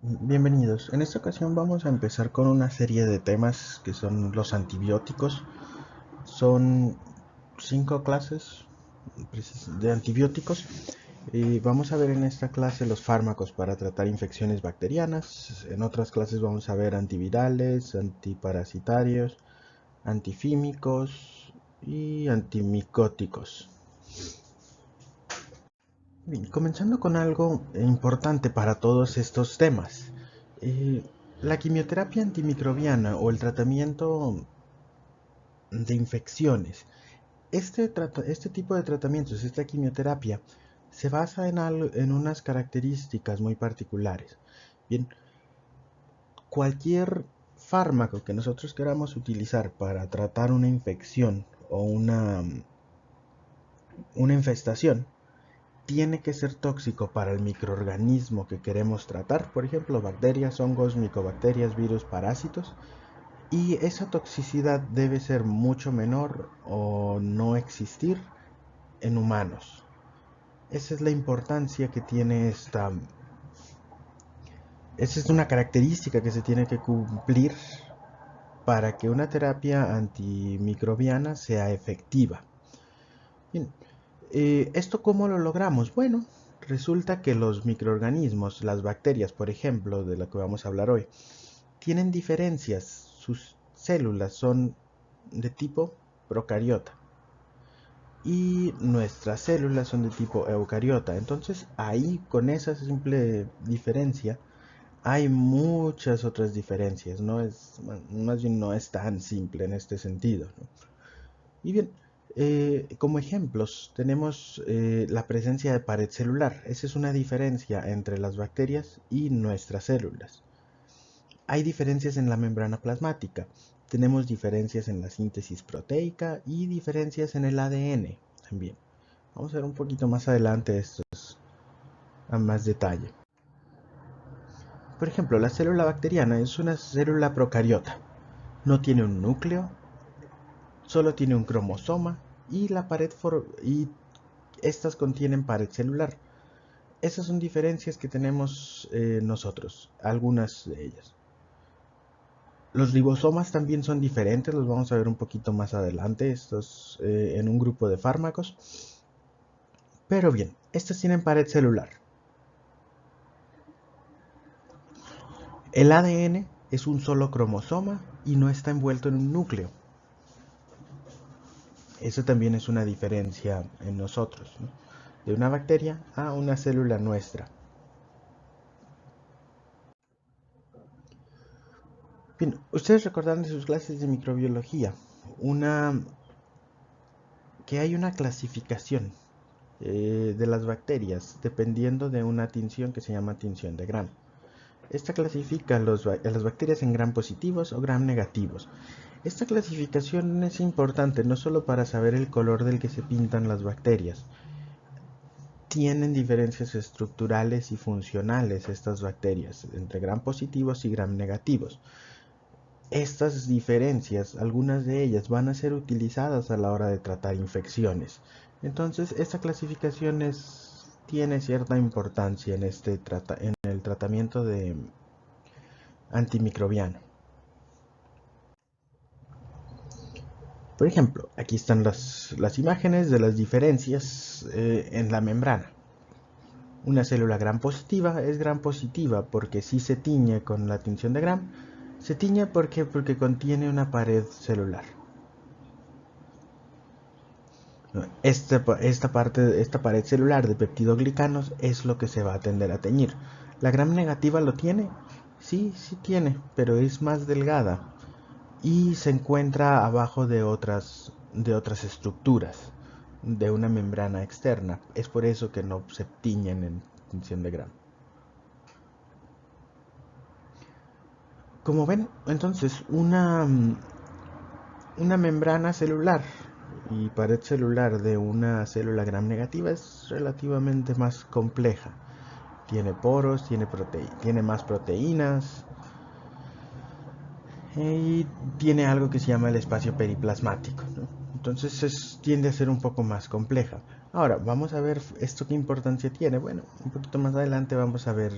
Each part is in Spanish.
Bienvenidos. En esta ocasión vamos a empezar con una serie de temas que son los antibióticos. Son 5 clases de antibióticos y vamos a ver en esta clase los fármacos para tratar infecciones bacterianas. En otras clases vamos a ver antivirales, antiparasitarios, antifímicos y antimicóticos. Bien, comenzando con algo importante para todos estos temas. Eh, la quimioterapia antimicrobiana o el tratamiento de infecciones. Este tipo de tratamientos, esta quimioterapia, se basa en unas características muy particulares. Bien, cualquier fármaco que nosotros queramos utilizar para tratar una infección o una infestación, tiene que ser tóxico para el microorganismo que queremos tratar, por ejemplo, bacterias, hongos, micobacterias, virus, parásitos, y esa toxicidad debe ser mucho menor o no existir en humanos. Esa es la importancia que tiene esa es una característica que se tiene que cumplir para que una terapia antimicrobiana sea efectiva. Bien, ¿esto cómo lo logramos? Bueno, resulta que los microorganismos, las bacterias, por ejemplo, de la que vamos a hablar hoy, tienen diferencias. Sus células son de tipo procariota y nuestras células son de tipo eucariota. Entonces, ahí con esa simple diferencia hay muchas otras diferencias. Más bien no es tan simple en este sentido, ¿no? Y bien, como ejemplos tenemos la presencia de pared celular. Esa es una diferencia entre las bacterias y nuestras células. Hay diferencias en la membrana plasmática. Tenemos diferencias en la síntesis proteica y diferencias en el ADN también. Vamos a ver un poquito más adelante estos a más detalle. Por ejemplo, la célula bacteriana es una célula procariota. No tiene un núcleo, solo tiene un cromosoma y la pared y estas contienen pared celular. Esas son diferencias que tenemos nosotros, algunas de ellas. Los ribosomas también son diferentes, los vamos a ver un poquito más adelante, estos en un grupo de fármacos. Pero bien, estos tienen pared celular. El ADN es un solo cromosoma y no está envuelto en un núcleo. Eso también es una diferencia en nosotros, ¿no? De una bacteria a una célula nuestra. Bien, ustedes recordarán de sus clases de microbiología una que hay una clasificación de las bacterias dependiendo de una tinción que se llama tinción de Gram. Esta clasifica a las bacterias en gram positivos o gram negativos. Esta clasificación es importante no solo para saber el color del que se pintan las bacterias. Tienen diferencias estructurales y funcionales estas bacterias entre gram positivos y gram negativos. Estas diferencias, algunas de ellas, van a ser utilizadas a la hora de tratar infecciones. Entonces, esta clasificación tiene cierta importancia en el tratamiento de antimicrobiano. Por ejemplo, aquí están las imágenes de las diferencias en la membrana. Una célula gram positiva es gram positiva porque sí se tiñe con la tinción de gram. Se tiñe porque contiene una pared celular. Esta pared celular de peptidoglicanos es lo que se va a tender a teñir. ¿La gram negativa lo tiene? Sí, sí tiene, pero es más delgada y se encuentra abajo de otras estructuras de una membrana externa. Es por eso que no se tiñen en tinción de Gram. Como ven, entonces una membrana celular y pared celular de una célula gram negativa es relativamente más compleja. Tiene poros, tiene más proteínas y tiene algo que se llama el espacio periplasmático, ¿no? Entonces tiende a ser un poco más compleja. Ahora, vamos a ver esto qué importancia tiene. Bueno, un poquito más adelante vamos a ver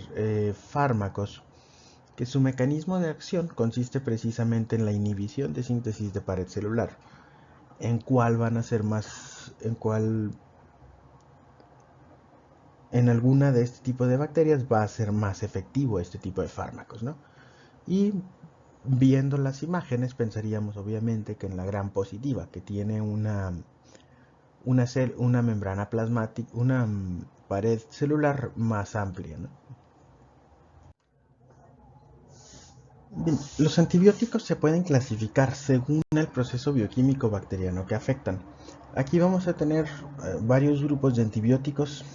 fármacos que su mecanismo de acción consiste precisamente en la inhibición de síntesis de pared celular. En cuál van a ser más, en alguna de este tipo de bacterias va a ser más efectivo este tipo de fármacos, ¿no? Y viendo las imágenes pensaríamos obviamente que en la gram positiva, que tiene una membrana plasmática, una pared celular más amplia, ¿no? Bien, los antibióticos se pueden clasificar según el proceso bioquímico bacteriano que afectan. Aquí vamos a tener varios grupos de antibióticos.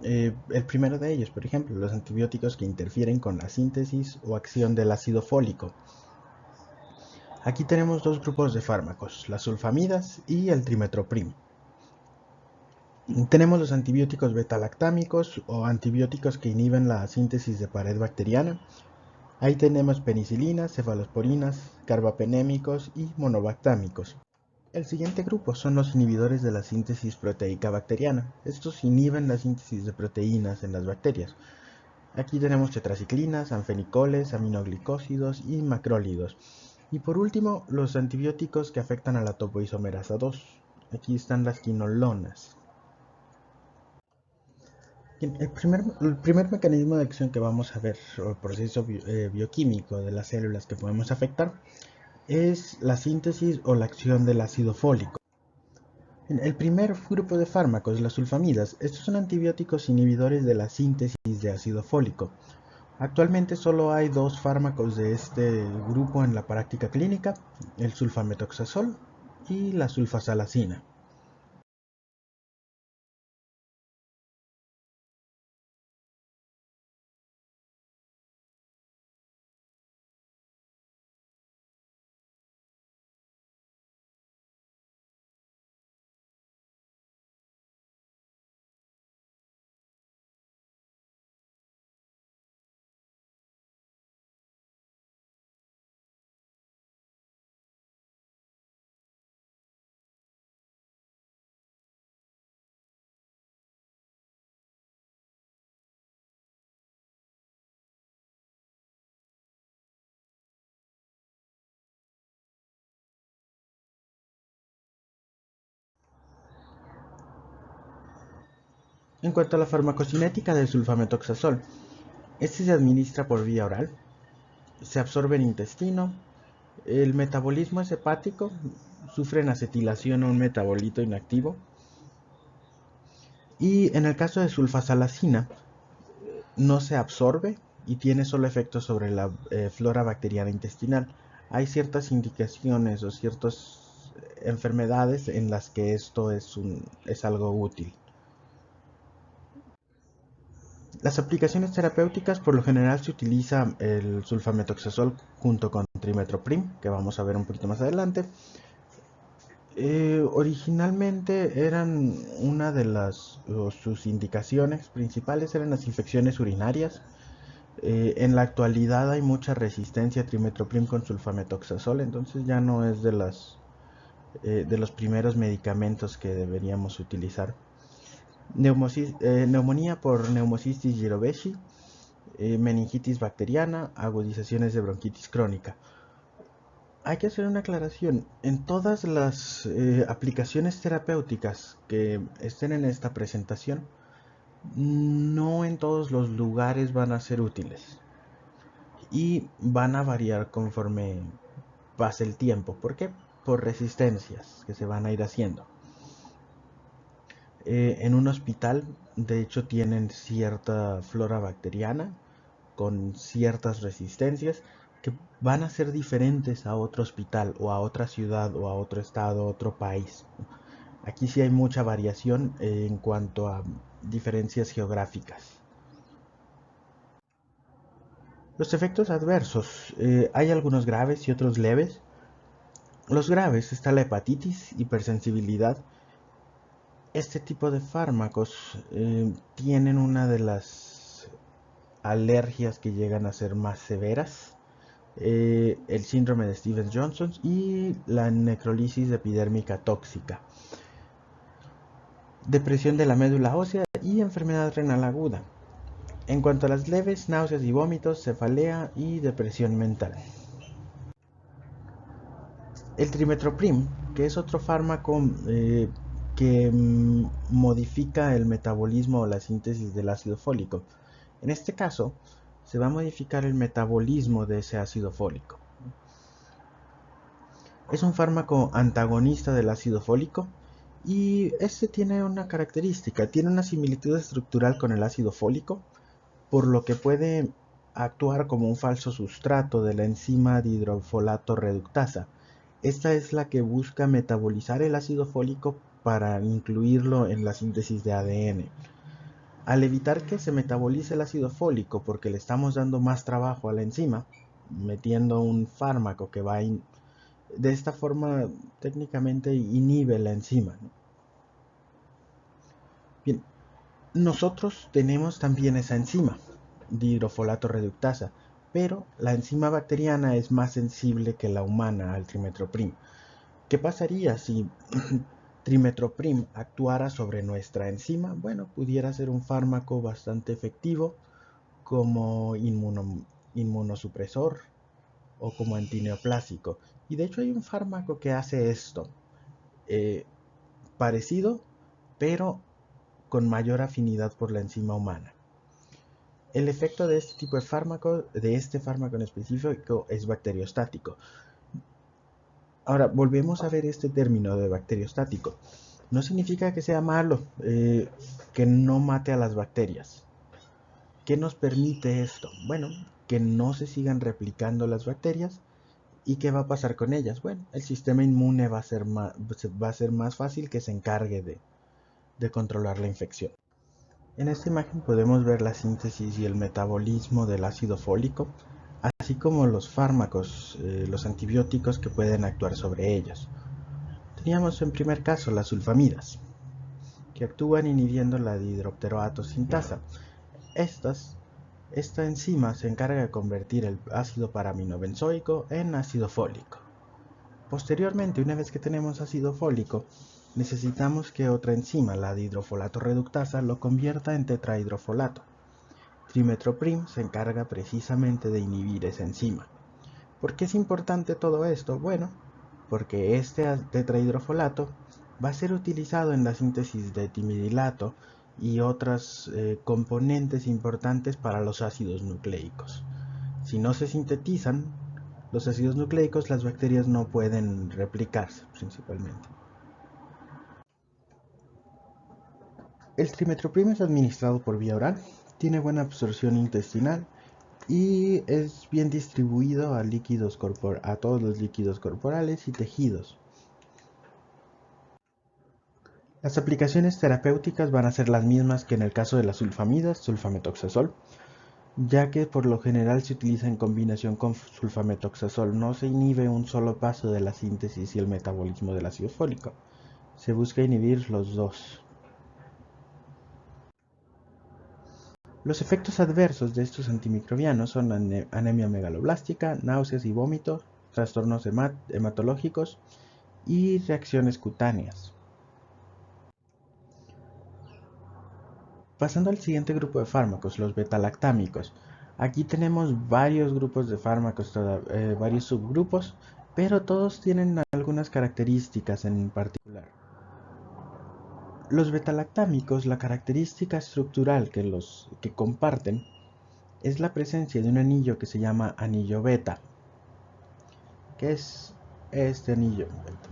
El primero de ellos, por ejemplo, los antibióticos que interfieren con la síntesis o acción del ácido fólico. Aquí tenemos dos grupos de fármacos, las sulfamidas y el trimethoprim. Tenemos los antibióticos beta-lactámicos o antibióticos que inhiben la síntesis de pared bacteriana. Ahí tenemos penicilinas, cefalosporinas, carbapenémicos y monobactámicos. El siguiente grupo son los inhibidores de la síntesis proteica bacteriana. Estos inhiben la síntesis de proteínas en las bacterias. Aquí tenemos tetraciclinas, anfenicoles, aminoglicósidos y macrólidos. Y por último, los antibióticos que afectan a la topoisomerasa 2. Aquí están las quinolonas. Bien, el primer mecanismo de acción que vamos a ver, o el proceso bioquímico de las células que podemos afectar, es la síntesis o la acción del ácido fólico. El primer grupo de fármacos, las sulfamidas, estos son antibióticos inhibidores de la síntesis de ácido fólico. Actualmente solo hay dos fármacos de este grupo en la práctica clínica, el sulfametoxazol y la sulfasalazina. En cuanto a la farmacocinética del sulfametoxazol, este se administra por vía oral, se absorbe en intestino, el metabolismo es hepático, sufre en acetilación a un metabolito inactivo, y en el caso de sulfasalazina no se absorbe y tiene solo efectos sobre la flora bacteriana intestinal. Hay ciertas indicaciones o ciertas enfermedades en las que esto es algo útil. Las aplicaciones terapéuticas, por lo general se utiliza el sulfametoxazol junto con trimethoprim, que vamos a ver un poquito más adelante. Originalmente eran una de sus indicaciones principales eran las infecciones urinarias. En la actualidad hay mucha resistencia a trimethoprim con sulfametoxazol, entonces ya no es de los primeros medicamentos que deberíamos utilizar. Neumonía por neumocistis jirovecii, meningitis bacteriana, agudizaciones de bronquitis crónica. Hay que hacer una aclaración. En todas las aplicaciones terapéuticas que estén en esta presentación, no en todos los lugares van a ser útiles y van a variar conforme pase el tiempo. ¿Por qué? Por resistencias que se van a ir haciendo. En un hospital, de hecho, tienen cierta flora bacteriana con ciertas resistencias que van a ser diferentes a otro hospital o a otra ciudad o a otro estado, a otro país. Aquí sí hay mucha variación en cuanto a diferencias geográficas. Los efectos adversos, hay algunos graves y otros leves. Los graves está la hepatitis, hipersensibilidad. Este tipo de fármacos tienen una de las alergias que llegan a ser más severas, el síndrome de Stevens-Johnson y la necrolisis epidérmica tóxica, depresión de la médula ósea y enfermedad renal aguda. En cuanto a las leves, náuseas y vómitos, cefalea y depresión mental. El trimethoprim, que es otro fármaco que modifica el metabolismo o la síntesis del ácido fólico. En este caso, se va a modificar el metabolismo de ese ácido fólico. Es un fármaco antagonista del ácido fólico y este tiene una característica, tiene una similitud estructural con el ácido fólico, por lo que puede actuar como un falso sustrato de la enzima dihidrofolato reductasa. Esta es la que busca metabolizar el ácido fólico para incluirlo en la síntesis de ADN. Al evitar que se metabolice el ácido fólico porque le estamos dando más trabajo a la enzima, metiendo un fármaco que va de esta forma técnicamente inhibe la enzima. Bien, nosotros tenemos también esa enzima, dihidrofolato reductasa, pero la enzima bacteriana es más sensible que la humana al trimethoprim. ¿Qué pasaría si trimethoprim actuara sobre nuestra enzima? Bueno, pudiera ser un fármaco bastante efectivo como inmunosupresor o como antineoplásico. Y de hecho hay un fármaco que hace esto, eh, parecido, pero con mayor afinidad por la enzima humana. El efecto de este tipo de este fármaco en específico, es bacteriostático. Ahora, volvemos a ver este término de bacteriostático. No significa que sea malo, que no mate a las bacterias. ¿Qué nos permite esto? Bueno, que no se sigan replicando las bacterias. ¿Y qué va a pasar con ellas? Bueno, el sistema inmune va a ser más fácil que se encargue de controlar la infección. En esta imagen podemos ver la síntesis y el metabolismo del ácido fólico, así como los fármacos, los antibióticos que pueden actuar sobre ellos. Teníamos en primer caso las sulfamidas, que actúan inhibiendo la dihidropteroato sintasa. Esta enzima se encarga de convertir el ácido paraminobenzoico en ácido fólico. Posteriormente, una vez que tenemos ácido fólico, necesitamos que otra enzima, la dihidrofolato reductasa, lo convierta en tetrahidrofolato. Trimethoprim se encarga precisamente de inhibir esa enzima. ¿Por qué es importante todo esto? Bueno, porque este tetrahidrofolato va a ser utilizado en la síntesis de timidilato y otras componentes importantes para los ácidos nucleicos. Si no se sintetizan los ácidos nucleicos, las bacterias no pueden replicarse principalmente. El trimethoprim es administrado por vía oral, tiene buena absorción intestinal y es bien distribuido a todos los líquidos corporales y tejidos. Las aplicaciones terapéuticas van a ser las mismas que en el caso de las sulfamidas, sulfametoxazol, ya que por lo general se utiliza en combinación con sulfametoxazol. No se inhibe un solo paso de la síntesis y el metabolismo del ácido fólico. Se busca inhibir los dos. Los efectos adversos de estos antimicrobianos son anemia megaloblástica, náuseas y vómitos, trastornos hematológicos y reacciones cutáneas. Pasando al siguiente grupo de fármacos, los betalactámicos. Aquí tenemos varios grupos de fármacos, varios subgrupos, pero todos tienen algunas características en particular. Los betalactámicos, la característica estructural que comparten es la presencia de un anillo que se llama anillo beta. ¿Qué es este anillo beta?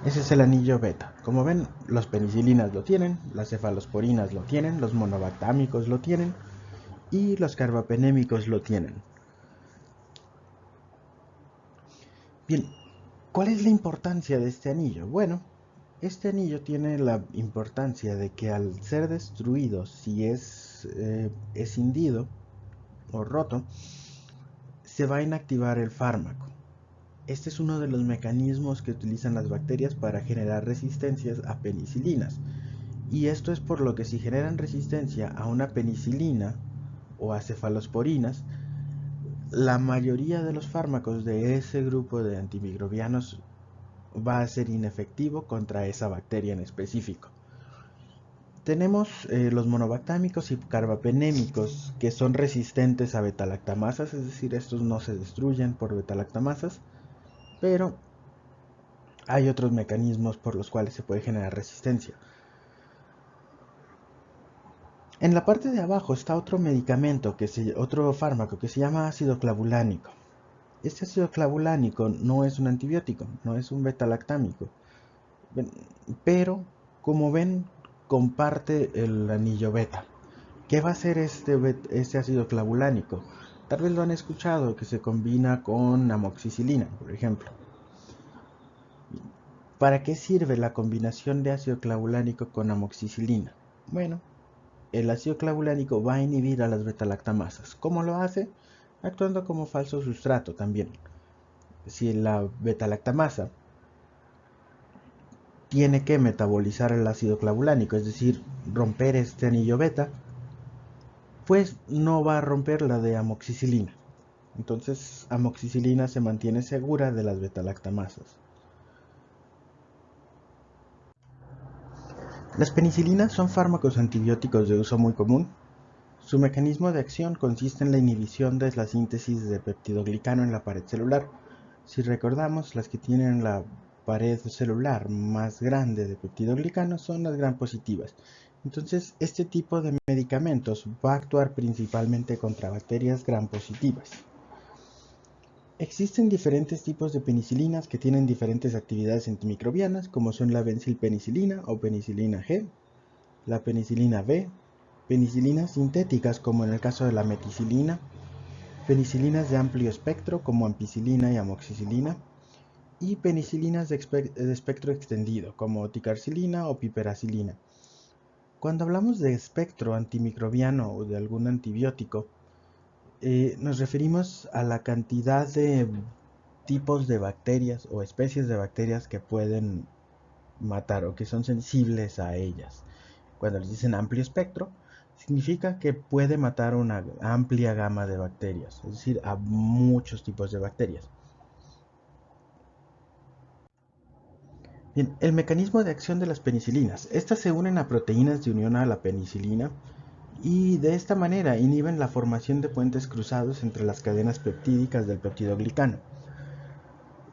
Ese es el anillo beta. Como ven, los penicilinas lo tienen, las cefalosporinas lo tienen, los monobactámicos lo tienen y los carbapenémicos lo tienen. Bien, ¿cuál es la importancia de este anillo? Bueno, este anillo tiene la importancia de que al ser destruido, si es escindido o roto, se va a inactivar el fármaco. Este es uno de los mecanismos que utilizan las bacterias para generar resistencias a penicilinas. Y esto es por lo que si generan resistencia a una penicilina o a cefalosporinas, la mayoría de los fármacos de ese grupo de antimicrobianos va a ser inefectivo contra esa bacteria en específico. Tenemos los monobactámicos y carbapenémicos, que son resistentes a betalactamasas, es decir, estos no se destruyen por betalactamasas, pero hay otros mecanismos por los cuales se puede generar resistencia. En la parte de abajo está otro medicamento, otro fármaco que se llama ácido clavulánico. Este ácido clavulánico no es un antibiótico, no es un betalactámico, pero como ven, comparte el anillo beta. ¿Qué va a hacer este ácido clavulánico? Tal vez lo han escuchado, que se combina con amoxicilina, por ejemplo. ¿Para qué sirve la combinación de ácido clavulánico con amoxicilina? Bueno, el ácido clavulánico va a inhibir a las betalactamasas. ¿Cómo lo hace? Actuando como falso sustrato también. Si la betalactamasa tiene que metabolizar el ácido clavulánico, es decir, romper este anillo beta, pues no va a romper la de amoxicilina. Entonces, amoxicilina se mantiene segura de las betalactamasas. Las penicilinas son fármacos antibióticos de uso muy común. Su mecanismo de acción consiste en la inhibición de la síntesis de peptidoglicano en la pared celular. Si recordamos, las que tienen la pared celular más grande de peptidoglicano son las gram positivas. Entonces, este tipo de medicamentos va a actuar principalmente contra bacterias gram positivas. Existen diferentes tipos de penicilinas que tienen diferentes actividades antimicrobianas, como son la benzilpenicilina o penicilina G, la penicilina B, penicilinas sintéticas como en el caso de la meticilina, penicilinas de amplio espectro como ampicilina y amoxicilina, y penicilinas de espectro extendido como ticarcilina o piperacilina. Cuando hablamos de espectro antimicrobiano o de algún antibiótico, nos referimos a la cantidad de tipos de bacterias o especies de bacterias que pueden matar o que son sensibles a ellas. Cuando les dicen amplio espectro, significa que puede matar una amplia gama de bacterias, es decir, a muchos tipos de bacterias. Bien, el mecanismo de acción de las penicilinas. Estas se unen a proteínas de unión a la penicilina y de esta manera inhiben la formación de puentes cruzados entre las cadenas peptídicas del peptidoglicano.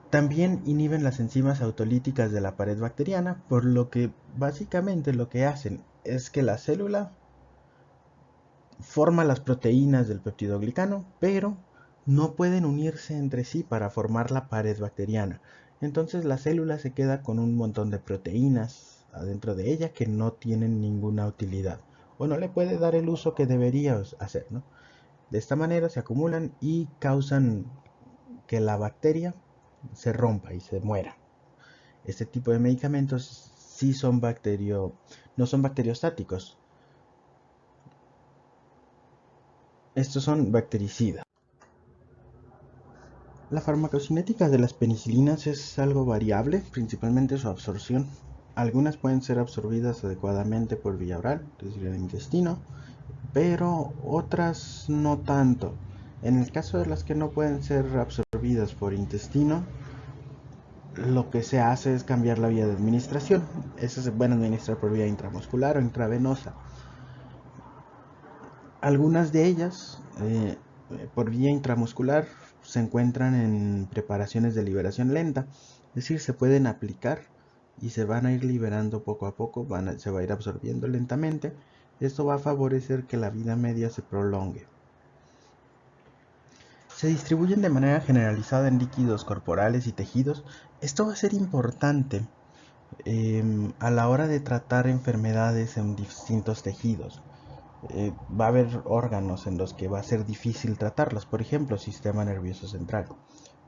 También inhiben las enzimas autolíticas de la pared bacteriana, por lo que básicamente lo que hacen es que la célula forma las proteínas del peptidoglicano, pero no pueden unirse entre sí para formar la pared bacteriana. Entonces la célula se queda con un montón de proteínas adentro de ella que no tienen ninguna utilidad o no le puede dar el uso que debería hacer, ¿no? De esta manera se acumulan y causan que la bacteria se rompa y se muera. Este tipo de medicamentos sí son no son bacteriostáticos. Estos son bactericidas. La farmacocinética de las penicilinas es algo variable, principalmente su absorción. Algunas pueden ser absorbidas adecuadamente por vía oral, es decir, en el intestino, pero otras no tanto. En el caso de las que no pueden ser absorbidas por intestino, lo que se hace es cambiar la vía de administración. Estas se pueden administrar por vía intramuscular o intravenosa. Algunas de ellas, por vía intramuscular, se encuentran en preparaciones de liberación lenta, es decir, se pueden aplicar y se van a ir liberando poco a poco, se va a ir absorbiendo lentamente. Esto va a favorecer que la vida media se prolongue. Se distribuyen de manera generalizada en líquidos corporales y tejidos. Esto va a ser importante a la hora de tratar enfermedades en distintos tejidos. Va a haber órganos en los que va a ser difícil tratarlos, por ejemplo, sistema nervioso central.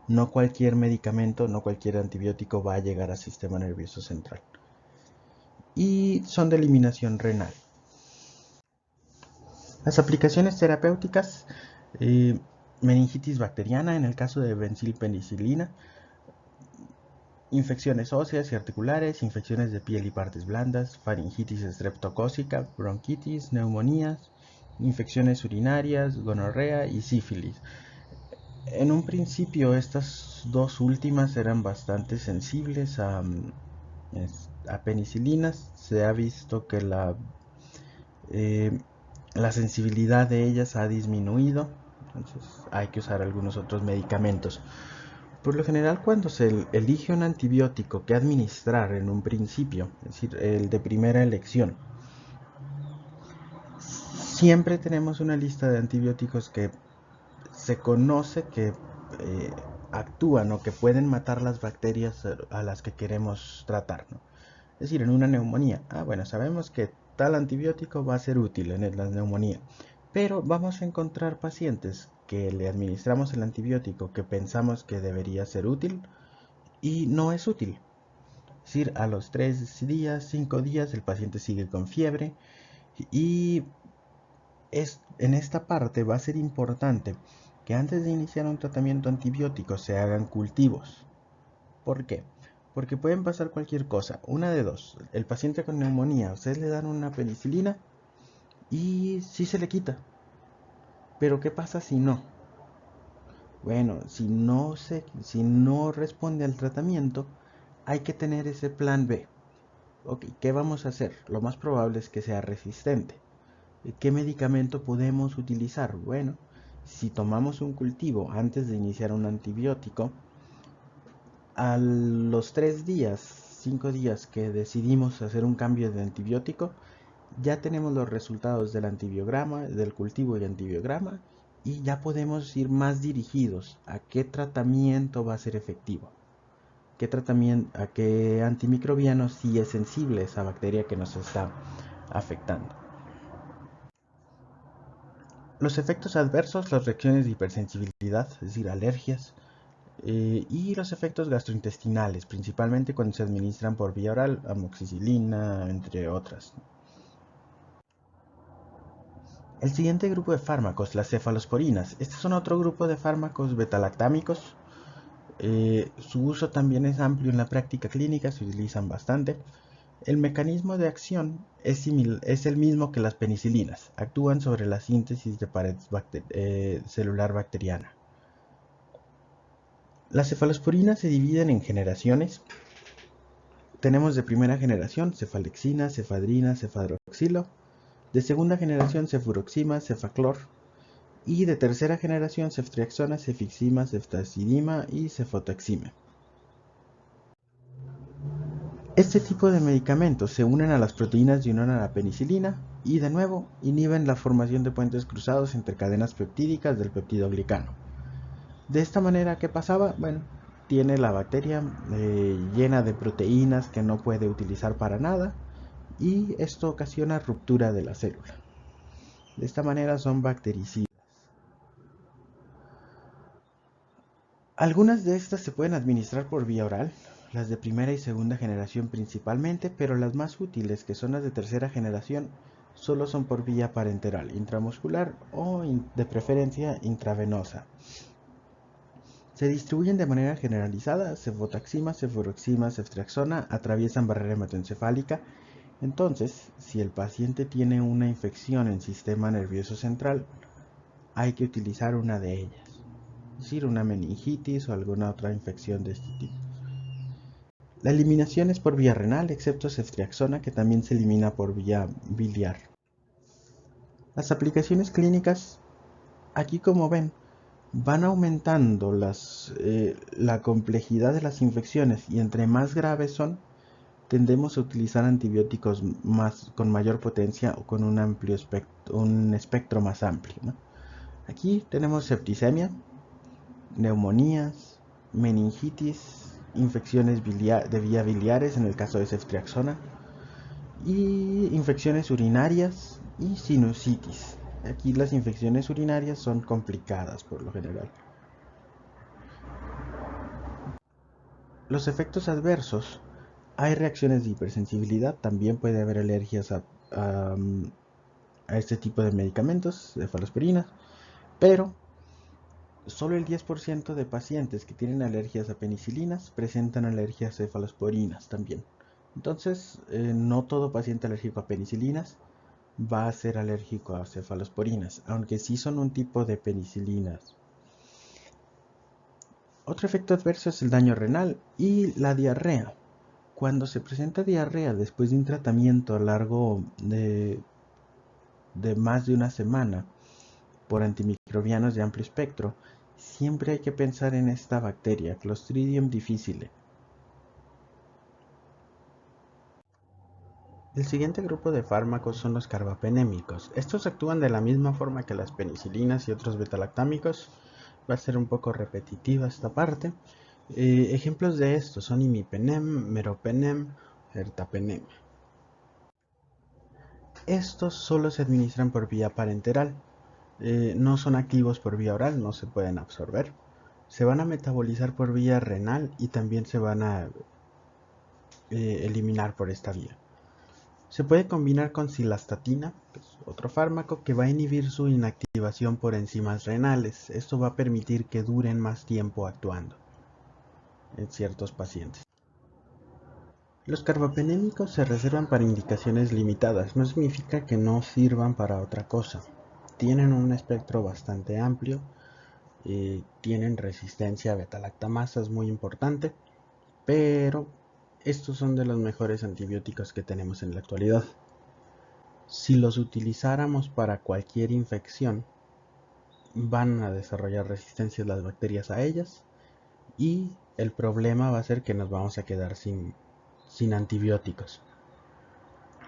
No cualquier medicamento, no cualquier antibiótico va a llegar al sistema nervioso central. Y son de eliminación renal. Las aplicaciones terapéuticas, meningitis bacteriana en el caso de benzilpenicilina, infecciones óseas y articulares, infecciones de piel y partes blandas, faringitis estreptocócica, bronquitis, neumonías, infecciones urinarias, gonorrea y sífilis. En un principio estas dos últimas eran bastante sensibles a penicilinas. Se ha visto que la la sensibilidad de ellas ha disminuido, entonces hay que usar algunos otros medicamentos. Por lo general, cuando se elige un antibiótico que administrar en un principio, es decir, el de primera elección, siempre tenemos una lista de antibióticos que se conoce que actúan o que pueden matar las bacterias a las que queremos tratar, ¿no? Es decir, en una neumonía, bueno, sabemos que tal antibiótico va a ser útil en la neumonía, pero vamos a encontrar pacientes que le administramos el antibiótico que pensamos que debería ser útil y no es útil. Es decir, a los 3 días, 5 días, el paciente sigue con fiebre y en esta parte va a ser importante que antes de iniciar un tratamiento antibiótico se hagan cultivos. ¿Por qué? Porque pueden pasar cualquier cosa. Una de dos. El paciente con neumonía, ustedes le dan una penicilina y sí se le quita. Pero ¿qué pasa si no? Bueno, si no responde al tratamiento, hay que tener ese plan B. Ok, ¿qué vamos a hacer? Lo más probable es que sea resistente. ¿Qué medicamento podemos utilizar? Bueno, si tomamos un cultivo antes de iniciar un antibiótico, a los 3 días, 5 días que decidimos hacer un cambio de antibiótico, ya tenemos los resultados del antibiograma, del cultivo y antibiograma, y ya podemos ir más dirigidos a qué tratamiento va a ser efectivo, a qué antimicrobiano sí es sensible a esa bacteria que nos está afectando. Los efectos adversos, las reacciones de hipersensibilidad, es decir, alergias, y los efectos gastrointestinales, principalmente cuando se administran por vía oral, amoxicilina, entre otras. El siguiente grupo de fármacos, las cefalosporinas. Este son otro grupo de fármacos betalactámicos. Su uso también es amplio en la práctica clínica, se utilizan bastante. El mecanismo de acción es el mismo que las penicilinas. Actúan sobre la síntesis de pared celular bacteriana. Las cefalosporinas se dividen en generaciones. Tenemos de primera generación cefalexina, cefadrina, cefadroxilo. De segunda generación cefuroxima, cefaclor. Y de tercera generación ceftriaxona, cefixima, ceftazidima y cefotaxima. Este tipo de medicamentos se unen a las proteínas y unen a la penicilina y de nuevo inhiben la formación de puentes cruzados entre cadenas peptídicas del peptidoglicano. De esta manera, ¿qué pasaba? Bueno, tiene la bacteria llena de proteínas que no puede utilizar para nada y esto ocasiona ruptura de la célula. De esta manera son bactericidas. Algunas de estas se pueden administrar por vía oral, las de primera y segunda generación principalmente, pero las más útiles, que son las de tercera generación, solo son por vía parenteral, intramuscular o de preferencia intravenosa. Se distribuyen de manera generalizada, cefotaxima, cefuroxima, ceftriaxona, atraviesan barrera hematoencefálica. Entonces, si el paciente tiene una infección en el sistema nervioso central, hay que utilizar una de ellas, es decir, una meningitis o alguna otra infección de este tipo. La eliminación es por vía renal, excepto ceftriaxona, que también se elimina por vía biliar. Las aplicaciones clínicas, aquí como ven, van aumentando la complejidad de las infecciones y entre más graves son, tendemos a utilizar antibióticos con mayor potencia o con un espectro más amplio, ¿no? Aquí tenemos septicemia, neumonías, meningitis, infecciones de vía biliares en el caso de ceftriaxona y infecciones urinarias y sinusitis. Aquí las infecciones urinarias son complicadas por lo general. Los efectos adversos. Hay reacciones de hipersensibilidad, también puede haber alergias a este tipo de medicamentos, cefalosporinas, pero solo el 10% de pacientes que tienen alergias a penicilinas presentan alergias a cefalosporinas también. Entonces, no todo paciente alérgico a penicilinas va a ser alérgico a cefalosporinas, aunque sí son un tipo de penicilinas. Otro efecto adverso es el daño renal y la diarrea. Cuando se presenta diarrea después de un tratamiento largo de más de una semana por antimicrobianos de amplio espectro, siempre hay que pensar en esta bacteria, Clostridium difficile. El siguiente grupo de fármacos son los carbapenémicos. Estos actúan de la misma forma que las penicilinas y otros betalactámicos. Va a ser un poco repetitiva esta parte. Ejemplos de estos son imipenem, meropenem, ertapenem. Estos solo se administran por vía parenteral. No son activos por vía oral, no se pueden absorber. Se van a metabolizar por vía renal y también se van a eliminar por esta vía. Se puede combinar con cilastatina, que es otro fármaco que va a inhibir su inactivación por enzimas renales. Esto va a permitir que duren más tiempo actuando en ciertos pacientes. Los carbapenémicos se reservan para indicaciones limitadas, no significa que no sirvan para otra cosa. Tienen un espectro bastante amplio, tienen resistencia a betalactamasas muy importante, pero estos son de los mejores antibióticos que tenemos en la actualidad. Si los utilizáramos para cualquier infección, van a desarrollar resistencia las bacterias a ellas y el problema va a ser que nos vamos a quedar sin antibióticos,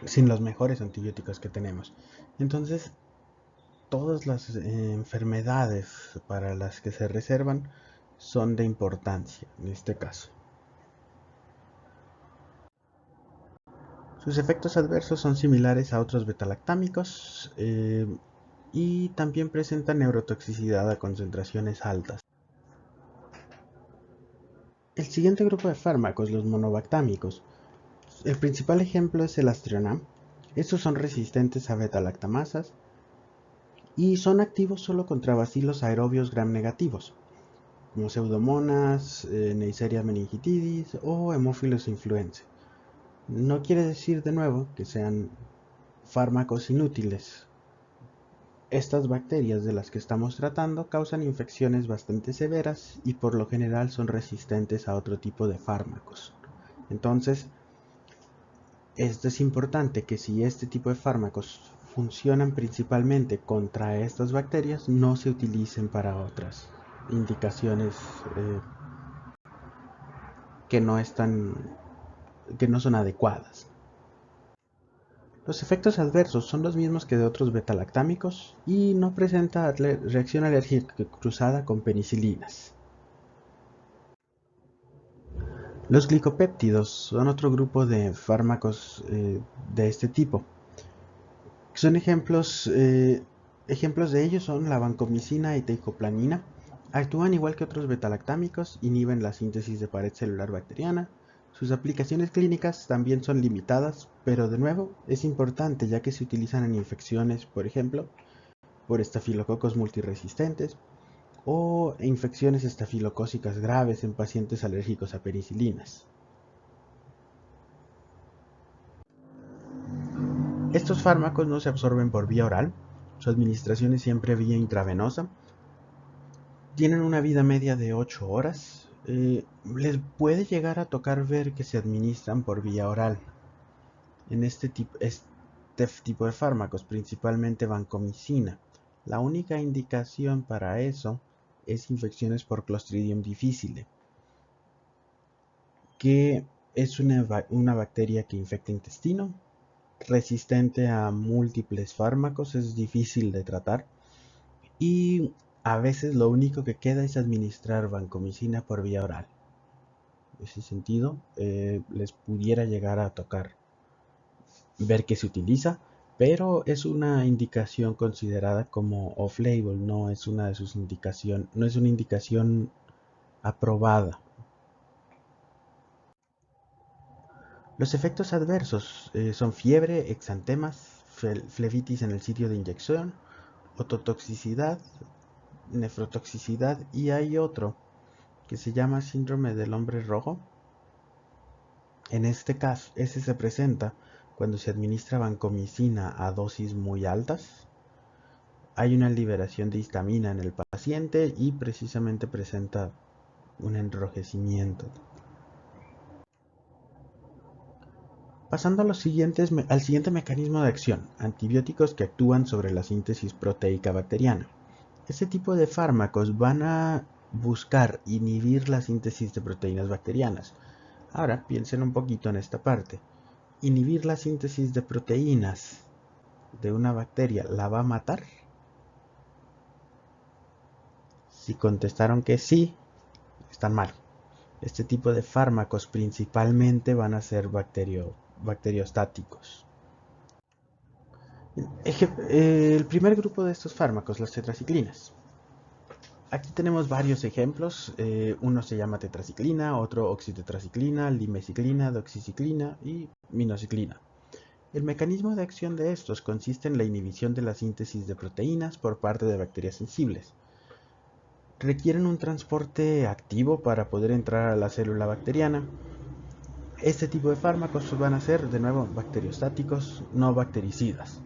sin los mejores antibióticos que tenemos. Entonces, todas las enfermedades para las que se reservan son de importancia en este caso. Sus efectos adversos son similares a otros betalactámicos y también presentan neurotoxicidad a concentraciones altas. El siguiente grupo de fármacos, los monobactámicos. El principal ejemplo es el Astrionam. Estos son resistentes a betalactamasas y son activos solo contra bacilos aerobios gram negativos, como Pseudomonas, Neisseria meningitidis o Haemophilus influenzae. No quiere decir de nuevo que sean fármacos inútiles. Estas bacterias de las que estamos tratando causan infecciones bastante severas y por lo general son resistentes a otro tipo de fármacos. Entonces, esto es importante que si este tipo de fármacos funcionan principalmente contra estas bacterias, no se utilicen para otras indicaciones que no son adecuadas. Los efectos adversos son los mismos que de otros betalactámicos y no presenta reacción alérgica cruzada con penicilinas. Los glicopéptidos son otro grupo de fármacos de este tipo. Son ejemplos de ellos son la vancomicina y teicoplanin. Actúan igual que otros betalactámicos, inhiben la síntesis de pared celular bacteriana. Sus aplicaciones clínicas también son limitadas, pero de nuevo es importante ya que se utilizan en infecciones, por ejemplo, por estafilococos multiresistentes o infecciones estafilocócicas graves en pacientes alérgicos a penicilinas. Estos fármacos no se absorben por vía oral, su administración es siempre vía intravenosa. Tienen una vida media de 8 horas. Les puede llegar a tocar ver que se administran por vía oral. En este tipo de fármacos, principalmente vancomicina. La única indicación para eso es infecciones por Clostridium difficile, que es una bacteria que infecta intestino, resistente a múltiples fármacos, es difícil de tratar y a veces lo único que queda es administrar vancomicina por vía oral. En ese sentido, les pudiera llegar a tocar ver que se utiliza, pero es una indicación considerada como off-label, no es una de sus indicaciones, no es una indicación aprobada. Los efectos adversos son fiebre, exantemas, flebitis en el sitio de inyección, ototoxicidad, nefrotoxicidad y hay otro que se llama síndrome del hombre rojo. En este caso, ese se presenta cuando se administra vancomicina a dosis muy altas. Hay una liberación de histamina en el paciente y precisamente presenta un enrojecimiento. Pasando a al siguiente mecanismo de acción, antibióticos que actúan sobre la síntesis proteica bacteriana. Este tipo de fármacos van a buscar inhibir la síntesis de proteínas bacterianas. Ahora piensen un poquito en esta parte. ¿Inhibir la síntesis de proteínas de una bacteria la va a matar? Si contestaron que sí, están mal. Este tipo de fármacos principalmente van a ser bacteriostáticos. El primer grupo de estos fármacos, las tetraciclinas. Aquí tenemos varios ejemplos. Uno se llama tetraciclina, otro oxitetraciclina, limeciclina, doxiciclina y minociclina. El mecanismo de acción de estos consiste en la inhibición de la síntesis de proteínas por parte de bacterias sensibles. Requieren un transporte activo para poder entrar a la célula bacteriana. Este tipo de fármacos van a ser, de nuevo, bacteriostáticos, no bactericidas.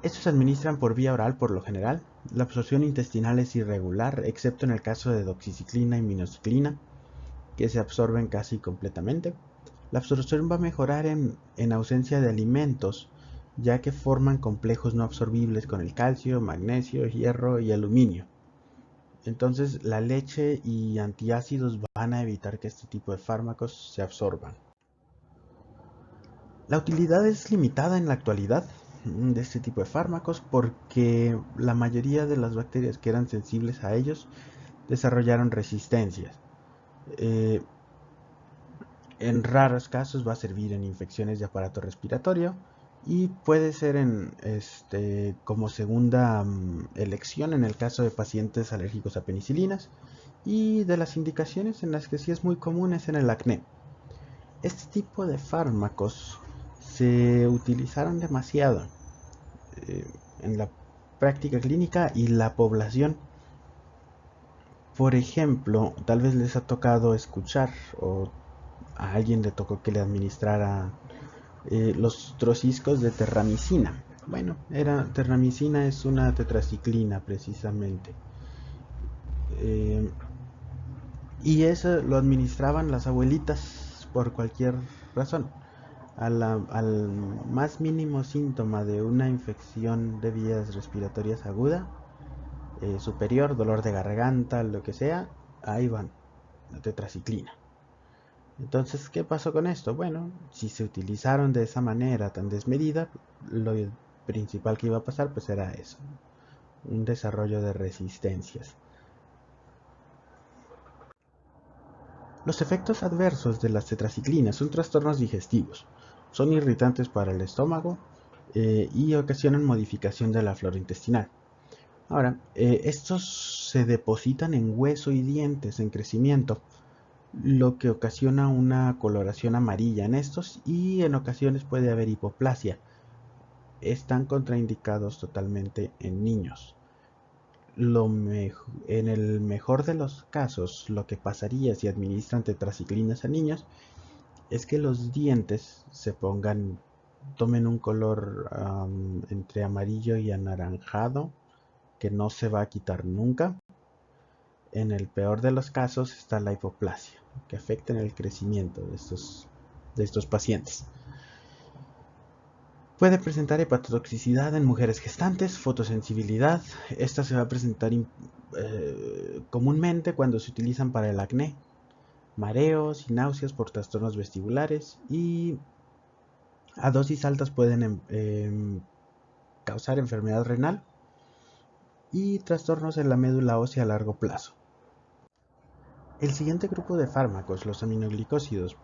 Estos se administran por vía oral por lo general. La absorción intestinal es irregular, excepto en el caso de doxiciclina y minociclina, que se absorben casi completamente. La absorción va a mejorar en ausencia de alimentos, ya que forman complejos no absorbibles con el calcio, magnesio, hierro y aluminio. Entonces la leche y antiácidos van a evitar que este tipo de fármacos se absorban. La utilidad es limitada en la actualidad de este tipo de fármacos porque la mayoría de las bacterias que eran sensibles a ellos desarrollaron resistencias. Eh, en raros casos va a servir en infecciones de aparato respiratorio y puede ser como segunda elección en el caso de pacientes alérgicos a penicilinas, y de las indicaciones en las que sí es muy común es en el acné. Este tipo de fármacos se utilizaron demasiado en la práctica clínica y la población. Por ejemplo, tal vez les ha tocado escuchar o a alguien le tocó que le administrara los trociscos de terramicina. Bueno, terramicina es una tetraciclina precisamente. Eh, y eso lo administraban las abuelitas por cualquier razón. Al más mínimo síntoma de una infección de vías respiratorias aguda, superior, dolor de garganta, lo que sea, ahí van, la tetraciclina. Entonces, ¿qué pasó con esto? Bueno, si se utilizaron de esa manera tan desmedida, lo principal que iba a pasar pues era eso, un desarrollo de resistencias. Los efectos adversos de las tetraciclinas son trastornos digestivos, son irritantes para el estómago y ocasionan modificación de la flora intestinal. Ahora, estos se depositan en hueso y dientes en crecimiento, lo que ocasiona una coloración amarilla en estos y en ocasiones puede haber hipoplasia. Están contraindicados totalmente en niños. En el mejor de los casos, lo que pasaría si administran tetraciclinas a niños es que los dientes tomen un color entre amarillo y anaranjado que no se va a quitar nunca. En el peor de los casos está la hipoplasia, que afecta en el crecimiento de estos pacientes. Puede presentar hepatotoxicidad en mujeres gestantes, fotosensibilidad. Esta se va a presentar comúnmente cuando se utilizan para el acné, mareos y náuseas por trastornos vestibulares, y a dosis altas pueden causar enfermedad renal y trastornos en la médula ósea a largo plazo. El siguiente grupo de fármacos, los aminoglicósidos.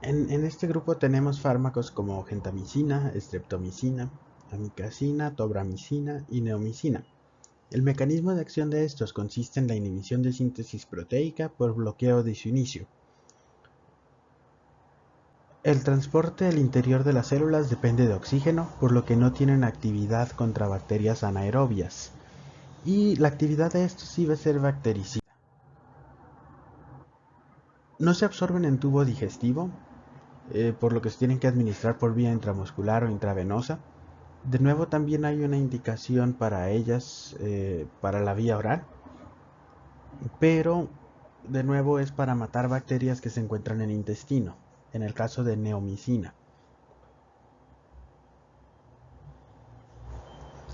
En este grupo tenemos fármacos como gentamicina, streptomicina, amikacina, tobramicina y neomicina. El mecanismo de acción de estos consiste en la inhibición de síntesis proteica por bloqueo de su inicio. El transporte al interior de las células depende de oxígeno, por lo que no tienen actividad contra bacterias anaerobias. Y la actividad de estos sí va a ser bactericida. No se absorben en tubo digestivo, por lo que se tienen que administrar por vía intramuscular o intravenosa. De nuevo también hay una indicación para ellas para la vía oral, pero de nuevo es para matar bacterias que se encuentran en el intestino, en el caso de neomicina.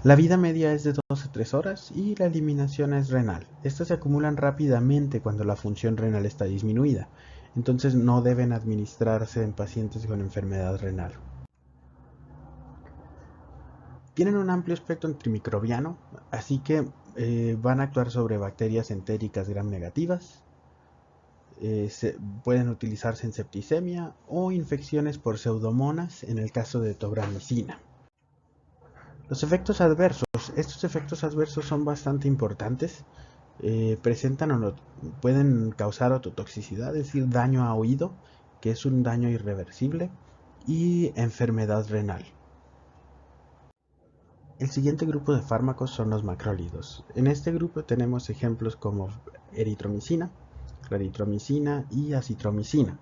La vida media es de 2 a 3 horas y la eliminación es renal. Estas se acumulan rápidamente cuando la función renal está disminuida, entonces no deben administrarse en pacientes con enfermedad renal. Tienen un amplio espectro antimicrobiano, así que van a actuar sobre bacterias entéricas gram negativas, pueden utilizarse en septicemia o infecciones por pseudomonas en el caso de tobramicina. Los efectos adversos. Estos efectos adversos son bastante importantes. Pueden causar ototoxicidad, es decir, daño a oído, que es un daño irreversible, y enfermedad renal. El siguiente grupo de fármacos son los macrólidos. En este grupo tenemos ejemplos como eritromicina, claritromicina y acitromicina.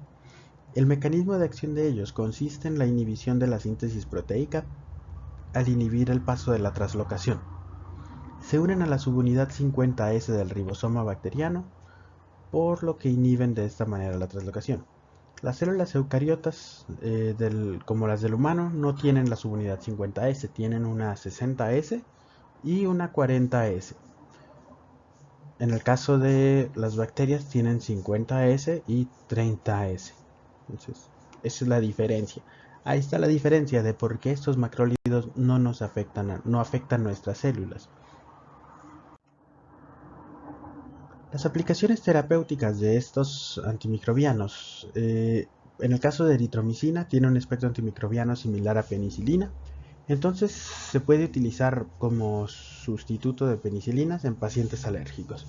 El mecanismo de acción de ellos consiste en la inhibición de la síntesis proteica al inhibir el paso de la translocación. Se unen a la subunidad 50S del ribosoma bacteriano, por lo que inhiben de esta manera la translocación. Las células eucariotas, como las del humano, no tienen la subunidad 50S, tienen una 60S y una 40S. En el caso de las bacterias tienen 50S y 30S. Entonces, esa es la diferencia. Ahí está la diferencia de por qué estos macrólidos no afectan nuestras células. Las aplicaciones terapéuticas de estos antimicrobianos, en el caso de eritromicina, tiene un espectro antimicrobiano similar a penicilina, entonces se puede utilizar como sustituto de penicilinas en pacientes alérgicos.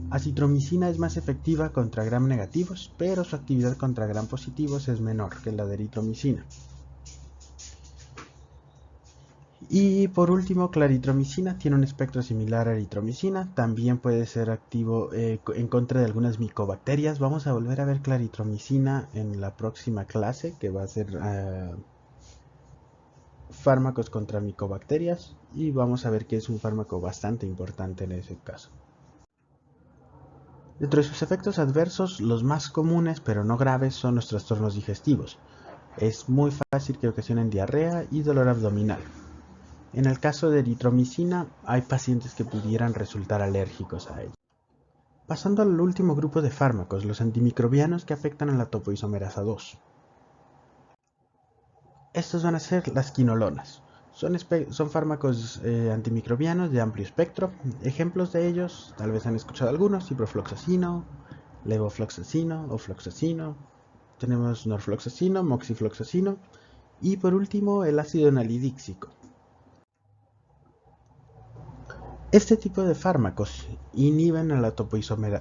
Acitromicina es más efectiva contra gram negativos, pero su actividad contra gram positivos es menor que la de eritromicina. Y por último, claritromicina tiene un espectro similar a eritromicina, también puede ser activo en contra de algunas micobacterias. Vamos a volver a ver claritromicina en la próxima clase, que va a ser fármacos contra micobacterias, y vamos a ver que es un fármaco bastante importante en ese caso. Dentro de sus efectos adversos, los más comunes pero no graves son los trastornos digestivos. Es muy fácil que ocasionen diarrea y dolor abdominal. En el caso de eritromicina, hay pacientes que pudieran resultar alérgicos a ella. Pasando al último grupo de fármacos, los antimicrobianos que afectan a la topoisomerasa 2. Estos van a ser las quinolonas. Son fármacos antimicrobianos de amplio espectro. Ejemplos de ellos, tal vez han escuchado algunos: ciprofloxacino, levofloxacino o floxacino. Tenemos norfloxacino, moxifloxacino y por último el ácido nalidíxico. Este tipo de fármacos inhiben a la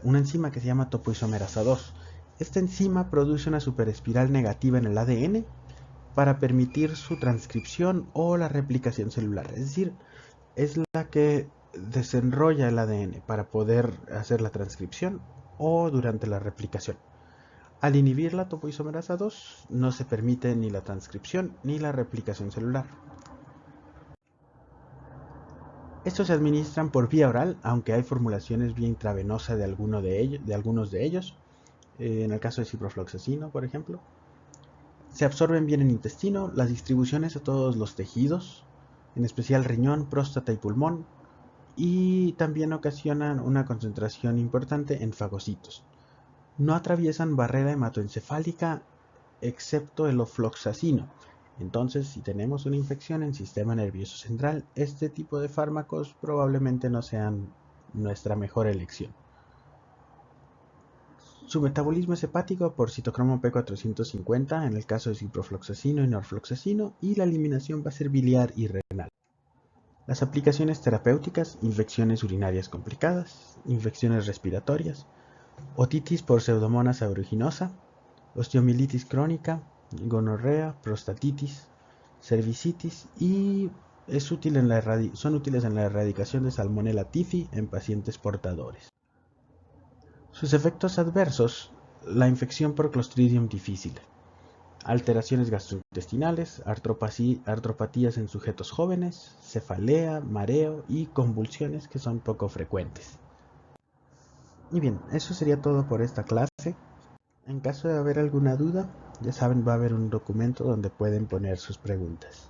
una enzima que se llama topoisomerasa 2. Esta enzima produce una superespiral negativa en el ADN para permitir su transcripción o la replicación celular. Es decir, es la que desenrolla el ADN para poder hacer la transcripción o durante la replicación. Al inhibir la topoisomerasa 2 no se permite ni la transcripción ni la replicación celular. Estos se administran por vía oral, aunque hay formulaciones vía intravenosa de algunos de ellos, en el caso de ciprofloxacino, por ejemplo. Se absorben bien en el intestino, las distribuciones a todos los tejidos, en especial riñón, próstata y pulmón, y también ocasionan una concentración importante en fagocitos. No atraviesan barrera hematoencefálica excepto el ofloxacino. Entonces, si tenemos una infección en el sistema nervioso central, este tipo de fármacos probablemente no sean nuestra mejor elección. Su metabolismo es hepático por citocromo P450 en el caso de ciprofloxacino y norfloxacino, y la eliminación va a ser biliar y renal. Las aplicaciones terapéuticas: infecciones urinarias complicadas, infecciones respiratorias, otitis por Pseudomonas aeruginosa, osteomielitis crónica, gonorrea, prostatitis, cervicitis, y son útiles en la erradicación de Salmonella typhi en pacientes portadores. Sus efectos adversos: la infección por Clostridium difficile, alteraciones gastrointestinales, artropatías en sujetos jóvenes, cefalea, mareo y convulsiones que son poco frecuentes. Y bien, eso sería todo por esta clase. En caso de haber alguna duda, ya saben, va a haber un documento donde pueden poner sus preguntas.